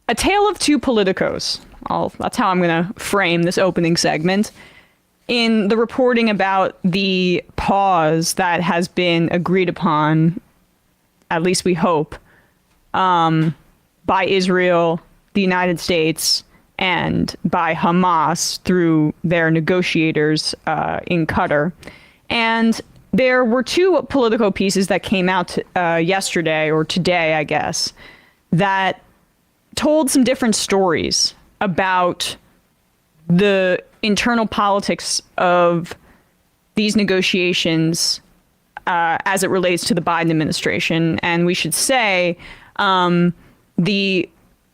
a tale of two politicos. That's how I'm going to frame this opening segment. In the reporting about the pause that has been agreed upon, at least we hope, by Israel, the United States, and by Hamas through their negotiators in Qatar. And there were two Politico pieces that came out yesterday, or today, I guess, that told some different stories about the internal politics of these negotiations as it relates to the Biden administration. And we should say the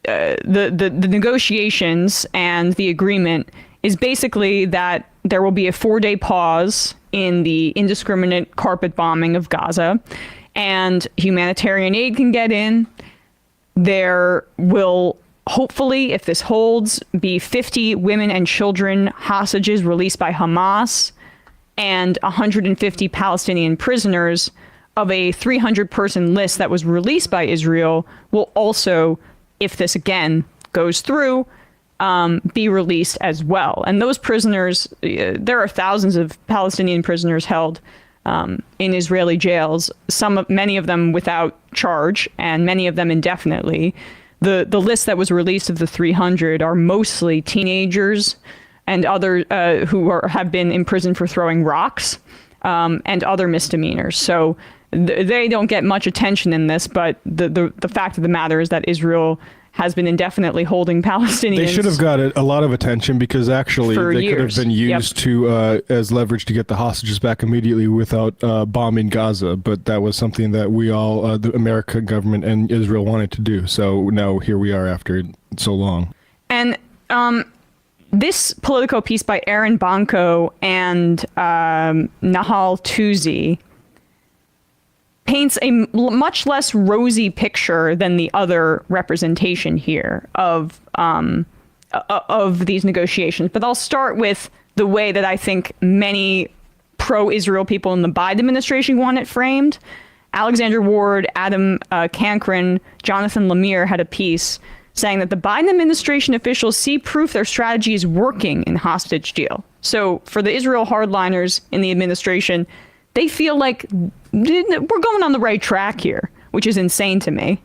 negotiations and the agreement is basically that there will be a 4-day pause in the indiscriminate carpet bombing of Gaza, and humanitarian aid can get in. There will hopefully, if this holds, be 50 women and children hostages released by Hamas, and 150 Palestinian prisoners of a 300-person list that was released by Israel will also, if this again goes through, be released as well. And those prisoners, there are thousands of Palestinian prisoners held in Israeli jails, many of them without charge, and many of them indefinitely. The list that was released of the 300 are mostly teenagers and other who have been imprisoned for throwing rocks and other misdemeanors. So they don't get much attention in this, but the fact of the matter is that Israel has been indefinitely holding Palestinians. They should have got a lot of attention because actually they years. could have been used to as leverage to get the hostages back immediately without bombing Gaza. But that was something that we all, the American government and Israel, wanted to do. So now here we are after so long. And this Politico piece by Aaron Banco and Nahal Tuzi paints a much less rosy picture than the other representation here of these negotiations. But I'll start with the way that I think many pro-Israel people in the Biden administration want it framed. Alexander Ward, Adam Cancron, Jonathan Lemire had a piece saying that the Biden administration officials see proof their strategy is working in hostage deal. So for the Israel hardliners in the administration, they feel like we're going on the right track here, which is insane to me.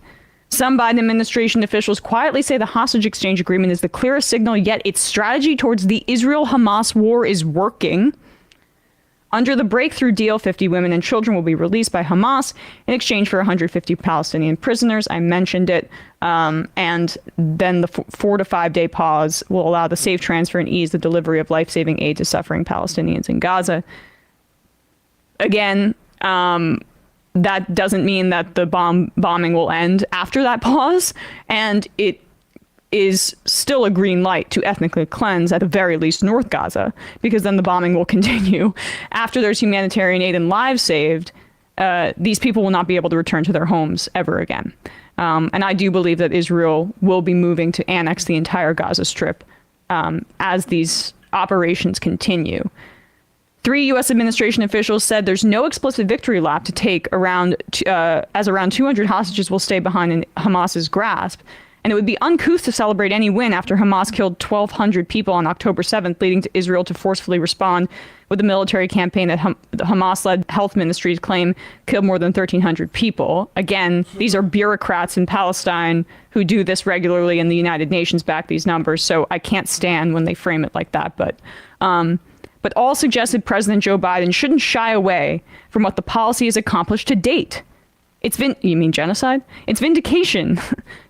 Some Biden administration officials quietly say the hostage exchange agreement is the clearest signal, yet its strategy towards the Israel-Hamas war is working. Under the breakthrough deal, 50 women and children will be released by Hamas in exchange for 150 Palestinian prisoners. I mentioned it. And then the 4 to 5 day pause will allow the safe transfer and ease the delivery of life-saving aid to suffering Palestinians in Gaza. Again, that doesn't mean that the bombing will end after that pause, and it is still a green light to ethnically cleanse, at the very least, North Gaza, because then the bombing will continue. After there's humanitarian aid and lives saved, these people will not be able to return to their homes ever again. And I do believe that Israel will be moving to annex the entire Gaza Strip as these operations continue. 3 U.S. administration officials said there's no explicit victory lap to take as around 200 hostages will stay behind in Hamas's grasp. And it would be uncouth to celebrate any win after Hamas killed 1,200 people on October 7th, leading to Israel to forcefully respond with a military campaign that the Hamas-led health ministries claim killed more than 1,300 people. Again, these are bureaucrats in Palestine who do this regularly, and the United Nations back these numbers, so I can't stand when they frame it like that. But all suggested President Joe Biden shouldn't shy away from what the policy has accomplished to date. You mean genocide? It's vindication,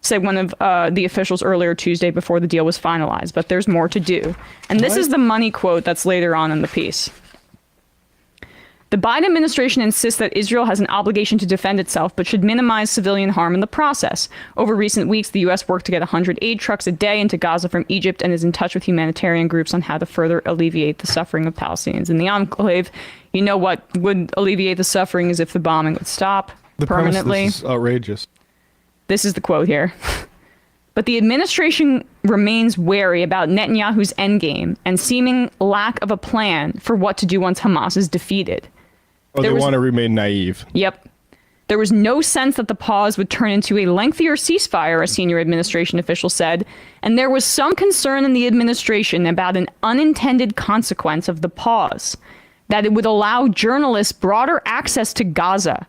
said one of the officials earlier Tuesday before the deal was finalized, but there's more to do. And this is the money quote that's later on in the piece. The Biden administration insists that Israel has an obligation to defend itself, but should minimize civilian harm in the process. Over recent weeks, the U.S. worked to get 100 aid trucks a day into Gaza from Egypt and is in touch with humanitarian groups on how to further alleviate the suffering of Palestinians in the enclave. You know what would alleviate the suffering is if the bombing would stop permanently. This is outrageous. This is the quote here. But the administration remains wary about Netanyahu's endgame and seeming lack of a plan for what to do once Hamas is defeated. They want to remain naive. Yep. There was no sense that the pause would turn into a lengthier ceasefire, a senior administration official said, and there was some concern in the administration about an unintended consequence of the pause, that it would allow journalists broader access to Gaza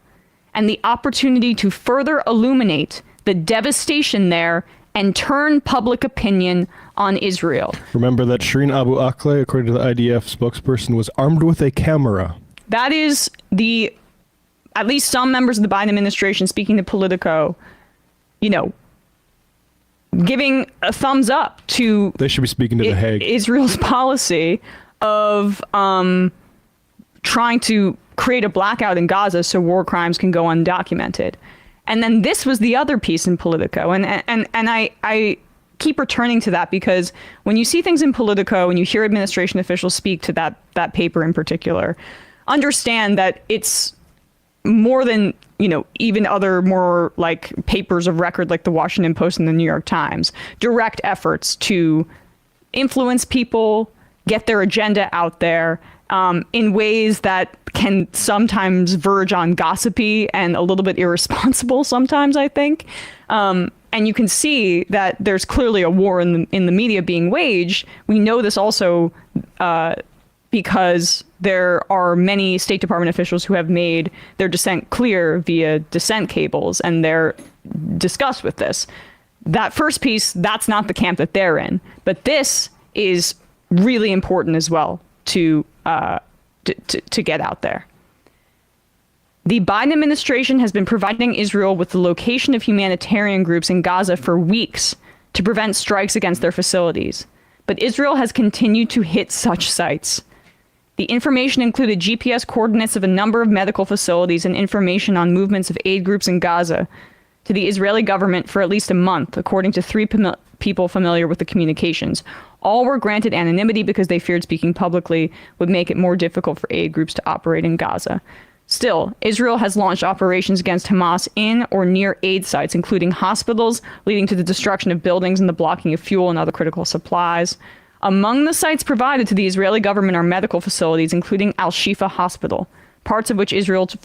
and the opportunity to further illuminate the devastation there and turn public opinion on Israel. Remember that Shireen Abu Akleh, according to the IDF spokesperson, was armed with a camera. That is at least some members of the Biden administration speaking to Politico, giving a thumbs up to... They should be speaking to The Hague. Israel's policy of trying to create a blackout in Gaza so war crimes can go undocumented. And then this was the other piece in Politico. And I keep returning to that because when you see things in Politico and you hear administration officials speak to that paper in particular, understand that it's more than, even other more like papers of record like the Washington Post and the New York Times, direct efforts to influence people, get their agenda out there in ways that can sometimes verge on gossipy and a little bit irresponsible sometimes, I think. And you can see that there's clearly a war in the media being waged. We know this also because there are many State Department officials who have made their dissent clear via dissent cables, and they're discussed with this. That first piece, that's not the camp that they're in. But this is really important as well to get out there. The Biden administration has been providing Israel with the location of humanitarian groups in Gaza for weeks to prevent strikes against their facilities. But Israel has continued to hit such sites. The information included GPS coordinates of a number of medical facilities and information on movements of aid groups in Gaza to the Israeli government for at least a month, according to three people familiar with the communications. All were granted anonymity because they feared speaking publicly would make it more difficult for aid groups to operate in Gaza. Still, Israel has launched operations against Hamas in or near aid sites, including hospitals, leading to the destruction of buildings and the blocking of fuel and other critical supplies. Among the sites provided to the Israeli government are medical facilities, including Al-Shifa Hospital, parts of which Israeli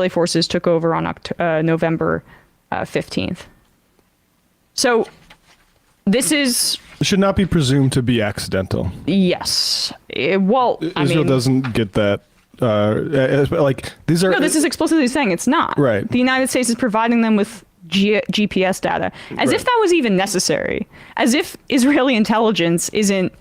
forces took over on November 15th. So this should not be presumed to be accidental. Yes. Israel doesn't get that. These are. No, this is explicitly saying it's not. Right. The United States is providing them with GPS data, as if that was even necessary, as if Israeli intelligence isn't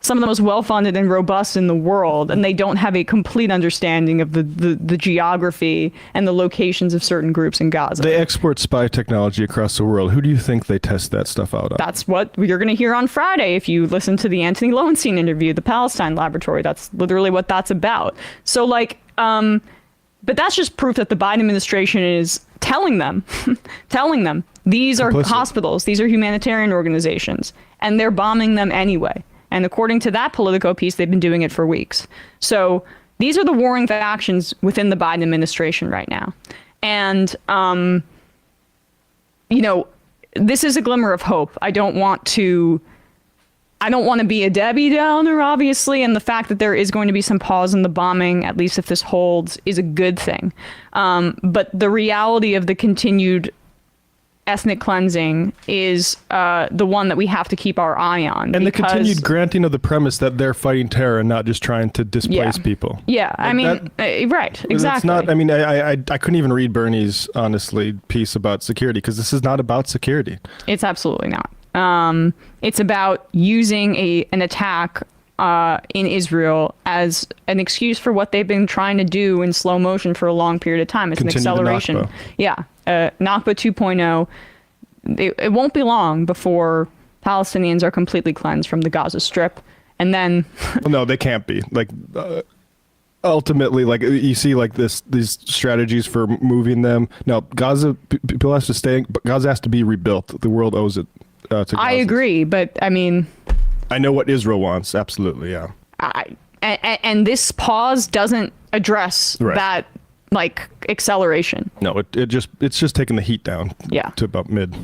some of the most well-funded and robust in the world, and they don't have a complete understanding of the geography and the locations of certain groups in Gaza. They export spy technology across the world. Who do you think they test that stuff out on? That's what you're going to hear on Friday if you listen to the Anthony Lowenstein interview, the Palestine Laboratory. That's literally what that's about. So, but that's just proof that the Biden administration is telling them, these are hospitals, these are humanitarian organizations, and they're bombing them anyway. And according to that Politico piece, they've been doing it for weeks. So these are the warring factions within the Biden administration right now. And, this is a glimmer of hope. I don't want to be a Debbie Downer, obviously, and the fact that there is going to be some pause in the bombing, at least if this holds, is a good thing. But the reality of the continued ethnic cleansing is the one that we have to keep our eye on. And the continued granting of the premise that they're fighting terror and not just trying to displace people. Yeah, right, exactly. It's not, I couldn't even read Bernie's, honestly, piece about security, because this is not about security. It's absolutely not. It's about using an attack in Israel as an excuse for what they've been trying to do in slow motion for a long period of time. It's an acceleration. Nakba. Yeah. Nakba 2.0. It won't be long before Palestinians are completely cleansed from the Gaza Strip. And then... Well, no, they can't be. Ultimately, you see these strategies for moving them. No, Gaza, people have to stay. Gaza has to be rebuilt. The world owes it to Gaza. I agree, but I know what Israel wants. Absolutely, yeah. And this pause doesn't address that acceleration. No, it's just taking the heat down to about mid.